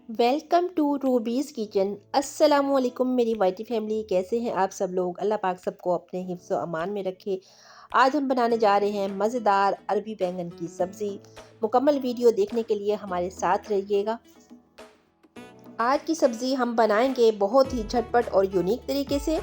Welcome to rubies kitchen. अस्सलामुअलैकुम मेरी वाइटी family, कैसे हैं आप सब लोग। अल्लाह पाक सबको अपने हिफ्ज़ व अमान में रखे। आज हम बनाने जा रहे हैं मज़ेदार अरबी बैंगन की सब्ज़ी। मुकम्मल वीडियो देखने के लिए हमारे साथ रहिएगा। आज की सब्ज़ी हम बनाएंगे बहुत ही झटपट और यूनिक तरीके से।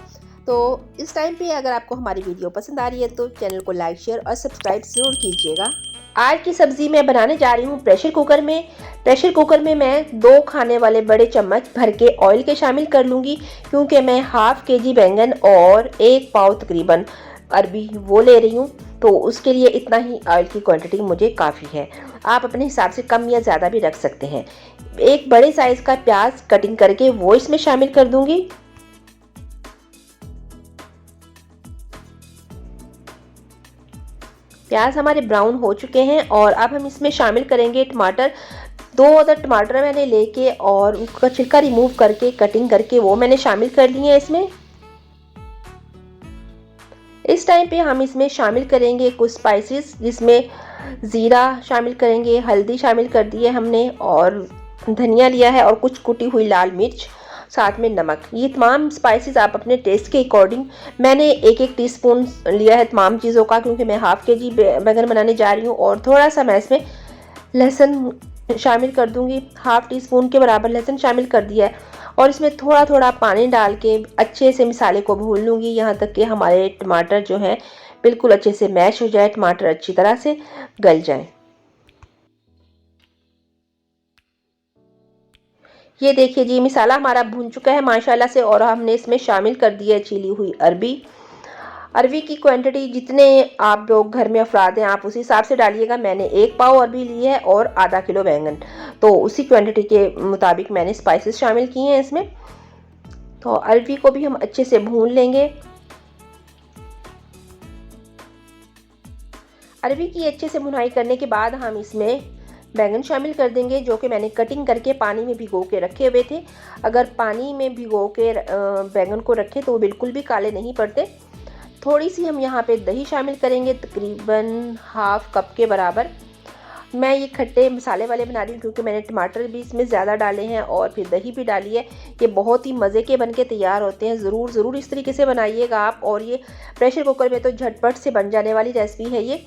तो इस टाइम पे अगर आपको हमारी वीडियो पसंद आ रही है तो चैनल को लाइक शेयर और सब्सक्राइब ज़रूर कीजिएगा। आज की सब्ज़ी मैं बनाने जा रही हूँ प्रेशर कुकर में। प्रेशर कुकर में मैं 2 खाने वाले बड़े चम्मच भर के ऑयल के शामिल कर लूँगी, क्योंकि मैं हाफ़ केजी बैंगन और 1 पाव तकरीबन अरबी वो ले रही हूँ, तो उसके लिए इतना ही ऑयल की क्वांटिटी मुझे काफ़ी है। आप अपने हिसाब से कम या ज़्यादा भी रख सकते हैं। एक बड़े साइज़ का प्याज कटिंग करके वो इसमें शामिल कर दूँगी। प्याज हमारे ब्राउन हो चुके हैं और अब हम इसमें शामिल करेंगे टमाटर। 2 अदर टमाटर मैंने लेके और उसका छिलका रिमूव करके कटिंग करके वो मैंने शामिल कर लिए हैं इसमें। इस टाइम पे हम इसमें शामिल करेंगे कुछ स्पाइसेस, जिसमें ज़ीरा शामिल करेंगे, हल्दी शामिल कर दी है हमने और धनिया लिया है और कुछ कुटी हुई लाल मिर्च, साथ में नमक। ये तमाम स्पाइसेस आप अपने टेस्ट के अकॉर्डिंग, मैंने एक एक टीस्पून लिया है तमाम चीज़ों का, क्योंकि मैं हाफ़ केजी बैंगन बनाने जा रही हूँ। और थोड़ा सा मैं इसमें लहसुन शामिल कर दूंगी, हाफ़ टी स्पून के बराबर लहसुन शामिल कर दिया है। और इसमें थोड़ा थोड़ा पानी डाल के अच्छे से मसाले को भून लूँगी, यहाँ तक कि हमारे टमाटर जो हैं बिल्कुल अच्छे से मैश हो जाए, टमाटर अच्छी तरह से गल जाए। ये देखिए जी, मसाला हमारा भून चुका है माशाल्लाह से। और हमने इसमें शामिल कर दी है छिली हुई अरबी। अरबी की क्वांटिटी जितने आप लोग घर में अफराद हैं आप उसी हिसाब से डालिएगा। मैंने 1 पाव अरबी ली है और आधा किलो बैंगन, तो उसी क्वांटिटी के मुताबिक मैंने स्पाइसेस शामिल किए हैं इसमें। तो अरबी को भी हम अच्छे से भून लेंगे। अरबी की अच्छे से भुनाई करने के बाद हम इसमें बैंगन शामिल कर देंगे, जो कि मैंने कटिंग करके पानी में भिगो के रखे हुए थे। अगर पानी में भिगो के बैंगन को रखें तो वो बिल्कुल भी काले नहीं पड़ते। थोड़ी सी हम यहाँ पे दही शामिल करेंगे, तकरीबन हाफ़ कप के बराबर। मैं ये खट्टे मसाले वाले बना रही हूँ, क्योंकि मैंने टमाटर भी इसमें ज़्यादा डाले हैं और फिर दही भी डाली है। ये बहुत ही मज़े के बन के तैयार होते हैं। ज़रूर इस तरीके से बनाइएगा आप। और ये प्रेशर कुकर में तो झटपट से बन जाने वाली रेसिपी है ये।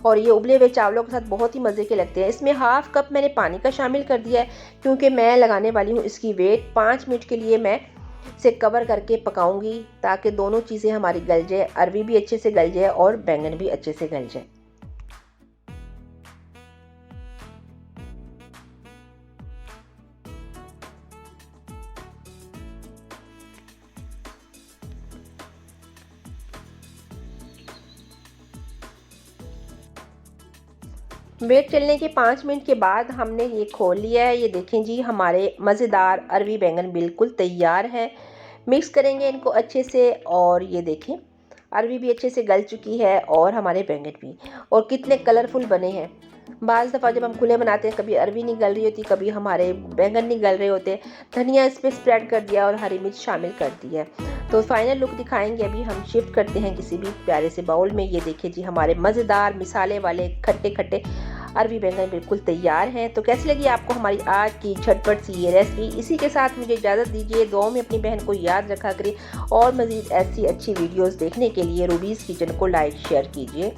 और ये उबले हुए चावलों के साथ बहुत ही मज़े के लगते हैं। इसमें हाफ़ कप मैंने पानी का शामिल कर दिया है, क्योंकि मैं लगाने वाली हूँ इसकी वेट 5 मिनट के लिए। मैं इसे कवर करके पकाऊंगी ताकि दोनों चीज़ें हमारी गल जाए, अरबी भी अच्छे से गल जाए और बैंगन भी अच्छे से गल जाए। वेट चलने के 5 मिनट के बाद हमने ये खोल लिया है। ये देखें जी, हमारे मज़ेदार अरबी बैंगन बिल्कुल तैयार है। मिक्स करेंगे इनको अच्छे से। और ये देखें, अरबी भी अच्छे से गल चुकी है और हमारे बैंगन भी। और कितने कलरफुल बने हैं। बाज़ दफ़ा जब हम खुले बनाते हैं, कभी अरबी नहीं गल रही होती, कभी हमारे बैंगन नहीं गल रहे होते। धनिया इस पर स्प्रेड कर दिया और हरी मिर्च शामिल कर दी है। तो फाइनल लुक दिखाएंगे। अभी हम शिफ्ट करते हैं किसी भी प्यारे से बाउल में। ये देखिए जी, हमारे मज़ेदार मिसाले वाले खट्टे खट्टे अरबी बैंगन बिल्कुल तैयार हैं। तो कैसी लगी आपको हमारी आज की झटपट सी ये रेसिपी। इसी के साथ मुझे इजाज़त दीजिए। दुआओं में अपनी बहन को याद रखा करें और मज़ीद ऐसी अच्छी वीडियोस देखने के लिए रूबीज़ किचन को लाइक शेयर कीजिए।